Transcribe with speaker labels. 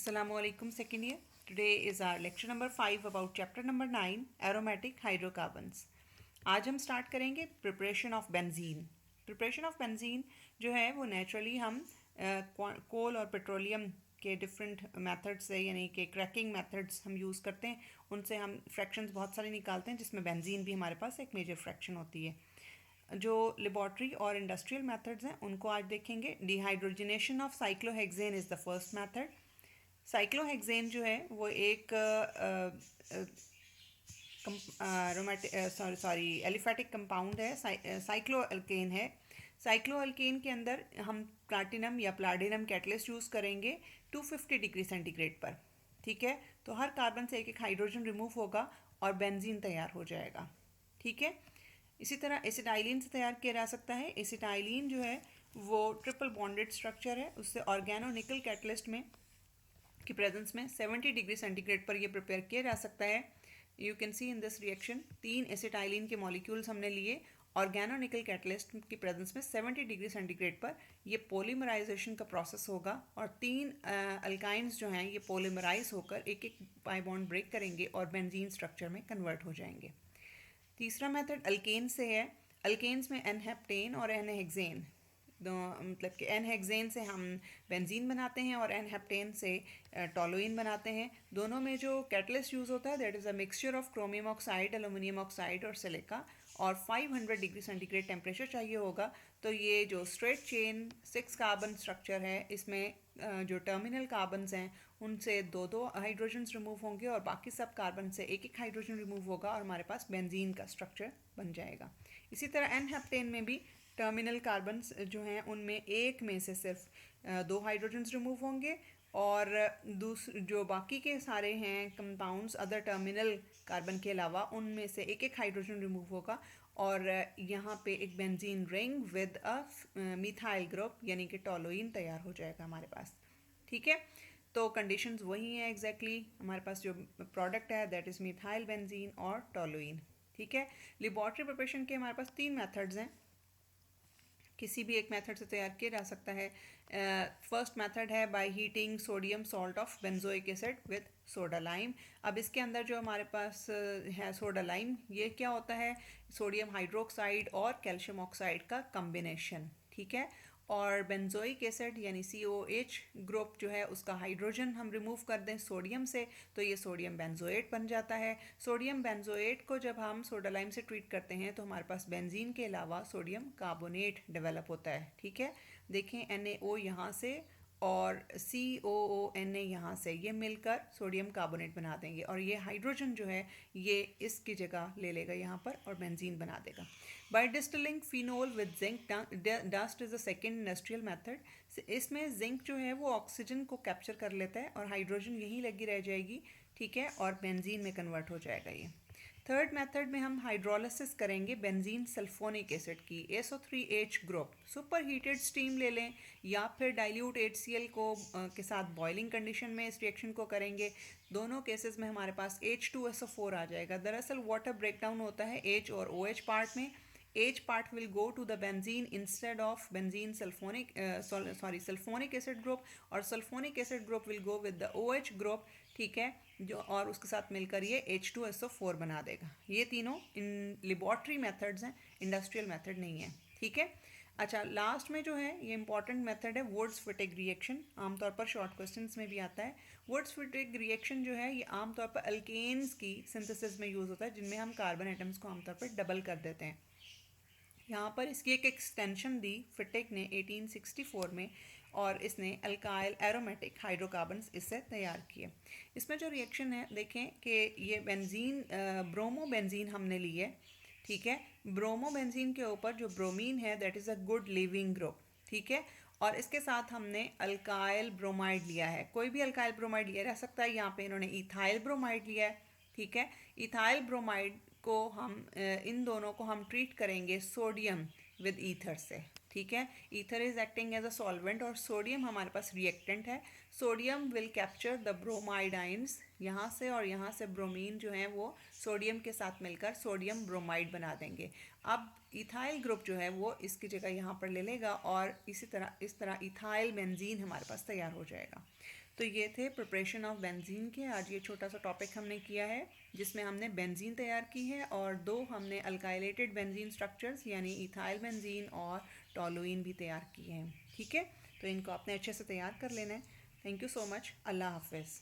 Speaker 1: Assalamu alaikum second year. Today is our lecture number 5 about chapter number 9 aromatic hydrocarbons. आज हम start करेंगे preparation of benzene. Preparation of benzene जो है वो naturally हम कोल और पेट्रोलियम के डिफरेंट मेथड्स से यानी कि क्रैकिंग मेथड्स हम यूज़ करते हैं, उनसे हम फ्रैक्शंस बहुत सारे निकालते हैं जिसमें बेंजीन भी हमारे पास एक मेजर फ्रैक्शन होती है. जो लेबॉर्ट्री और इंडस्ट्रियल मेथड्स हैं उनको आज देखेंगे. Dehydrogenation of cyclohexane is the first method. Cyclohexane जो है वो एक एलिफेटिक कंपाउंड है, साइक्लोअल्केन है. साइक्लोअल्केन के अंदर हम प्लैटिनम या प्लैटिनम कैटलिस्ट यूज़ करेंगे 250 डिग्री सेंटीग्रेड पर. ठीक है, तो हर कार्बन से एक एक हाइड्रोजन रिमूव होगा और बेंजीन तैयार हो जाएगा. ठीक है, इसी तरह एसिटाइलिन से तैयार किया जा सकता है. एसिटाइलिन जो है वो ट्रिपल बॉन्डेड स्ट्रक्चर है, उससे ऑर्गेनो निकल कैटलिस्ट में की प्रेजेंस में 70 डिग्री सेंटीग्रेड पर यह प्रिपेयर किया जा सकता है. You can see in this reaction 3 acetylene के मॉलिक्यूल्स हमने लिए, ऑर्गेनो निकल कैटलिस्ट की प्रेजेंस में 70 डिग्री सेंटीग्रेड पर ये पोलीमराइजेशन का प्रोसेस होगा और 3 अल्काइंस जो हैं ये पोलीमराइज होकर एक एक पाई बॉन्ड ब्रेक करेंगे और बेंजीन स्ट्रक्चर में कन्वर्ट हो जाएंगे. तीसरा मेथड अल्केन से है. अल्केन्स में एनहेप्टेन और एनहेक्सेन, मतलब कि एनहेक्सेन से हम बेंजीन बनाते हैं और एनहेप्टेन से टोलुइन बनाते हैं. दोनों में जो कैटलिस्ट यूज़ होता है that is a mixture of chromium oxide, aluminium oxide और सिलिका, और 500 डिग्री सेंटीग्रेड टेम्परेचर चाहिए होगा. तो ये जो स्ट्रेट चेन 6 कार्बन स्ट्रक्चर है इसमें जो टर्मिनल कार्बन्स हैं उनसे दो हाइड्रोजन्स रिमूव होंगे और बाकी सब कार्बन से एक एक हाइड्रोजन रिमूव होगा और हमारे पास बेंजीन का स्ट्रक्चर बन जाएगा. इसी तरह एनहेप्टेन में भी टर्मिनल कार्बन्स जो हैं उनमें एक में से सिर्फ 2 हाइड्रोजन्स रिमूव होंगे और जो बाकी के सारे हैं कंपाउंड्स अदर टर्मिनल कार्बन के अलावा उनमें से एक एक हाइड्रोजन रिमूव होगा और यहाँ पे एक benzene ring with a methyl group यानी कि टोलुइन तैयार हो जाएगा हमारे पास. ठीक है, तो कंडीशंस वही हैं एग्जैक्टली. हमारे पास जो प्रोडक्ट है दैट इज़ मिथाइल बेंजीन और टोलुइन. ठीक है, लेबॉर्ट्री प्रिपरेशन के हमारे पास 3 मेथड्स हैं, किसी भी एक मेथड से तैयार किया जा सकता है. फर्स्ट मेथड है by heating sodium salt of benzoic acid with soda lime. अब इसके अंदर जो हमारे पास है सोडा लाइम, ये क्या होता है? सोडियम हाइड्रोक्साइड और कैल्शियम ऑक्साइड का कम्बिनेशन. ठीक है, और बेंजोइक एसिड यानी COH ग्रुप जो है उसका हाइड्रोजन हम रिमूव कर दें सोडियम से तो ये सोडियम बेंजोएट बन जाता है. सोडियम बेंजोएट को जब हम सोडा लाइम से ट्रीट करते हैं तो हमारे पास बेंजीन के अलावा सोडियम कार्बोनेट डेवलप होता है. ठीक है, देखें NaO यहाँ से और COONa यहाँ से, ये मिलकर सोडियम कार्बोनेट बना देंगे और ये हाइड्रोजन जो है ये इसकी जगह ले लेगा यहाँ पर और बेंजीन बना देगा. By distilling phenol with zinc dust is a second industrial method. इसमें जिंक जो है वो ऑक्सीजन को कैप्चर कर लेता है और हाइड्रोजन यहीं लगी रह जाएगी. ठीक है, और बेंजीन में कन्वर्ट हो जाएगा ये. थर्ड मेथड में हम हाइड्रोलिसिस करेंगे बेंजीन सल्फोनिक एसिड की, SO3H group. Super heated steam ले लें या फिर डाइल्यूट HCl को के साथ बॉइलिंग कंडीशन में इस रिएक्शन को करेंगे. दोनों केसेस में हमारे पास H2SO4 आ जाएगा. दरअसल वाटर ब्रेकडाउन होता है H और OH पार्ट में. H part will go to the benzene instead of benzene sulfonic acid group और sulfonic acid group will go with the OH group. ठीक है, जो और उसके साथ मिलकर ये H2SO4 बना देगा. ये तीनों इन लेबॉर्ट्री मेथड्स हैं, इंडस्ट्रियल मेथड नहीं है. ठीक है, अच्छा लास्ट में जो है ये इंपॉर्टेंट मेथड है वुड्स-फिटिग रिएक्शन. आमतौर पर शॉर्ट क्वेश्चंस में भी आता है. वुड्स-फिटिग रिएक्शन जो है ये आमतौर पर अल्केन्स की सिंथेसिस में यूज़ होता है जिनमें हम कार्बन एटम्स को आमतौर पर डबल कर देते हैं. यहाँ पर इसकी एक एक्सटेंशन दी फिटिक ने 1864 में और इसने अल्काइल एरोमेटिक हाइड्रोकार्बन्स इससे तैयार किए. इसमें जो रिएक्शन है देखें कि ये बेंजीन ब्रोमो बेंजीन हमने ली है. ठीक है, ब्रोमो बेंजीन के ऊपर जो ब्रोमीन है that is a good leaving group. ठीक है, और इसके साथ हमने अल्काइल ब्रोमाइड लिया है. कोई भी अल्काइल ब्रोमाइड लिया जा सकता है. यहाँ पे इन्होंने इथाइल ब्रोमाइड लिया है. ठीक है, इथाइल ब्रोमाइड को हम इन दोनों को हम ट्रीट करेंगे सोडियम विद ईथर से. ठीक है। Ether is acting as a solvent और सोडियम हमारे पास रिएक्टेंट है। Sodium will capture the bromide ions, यहाँ से और यहाँ से ब्रोमीन जो है वो सोडियम के साथ मिलकर सोडियम ब्रोमाइड बना देंगे। अब इथाइल ग्रुप जो है वो इसकी जगह यहाँ पर ले लेगा और इस तरह इथाइल बेंजीन हमारे पास तैयार हो जाएगा। तो ये थे प्रिपरेशन ऑफ बेंजीन के। आज ये छोटा सा टॉपिक हमने किया है जिसमें हमने बेंजीन तैयार की है और दो हमने अल्काइलेटेड बेंजीन स्ट्रक्चर्स यानी इथाइल बेंजीन और टॉलुइन भी तैयार किए हैं। ठीक है, तो इनको आपने अच्छे से तैयार कर लेना है। Thank you so much. अल्लाह हाफिज़।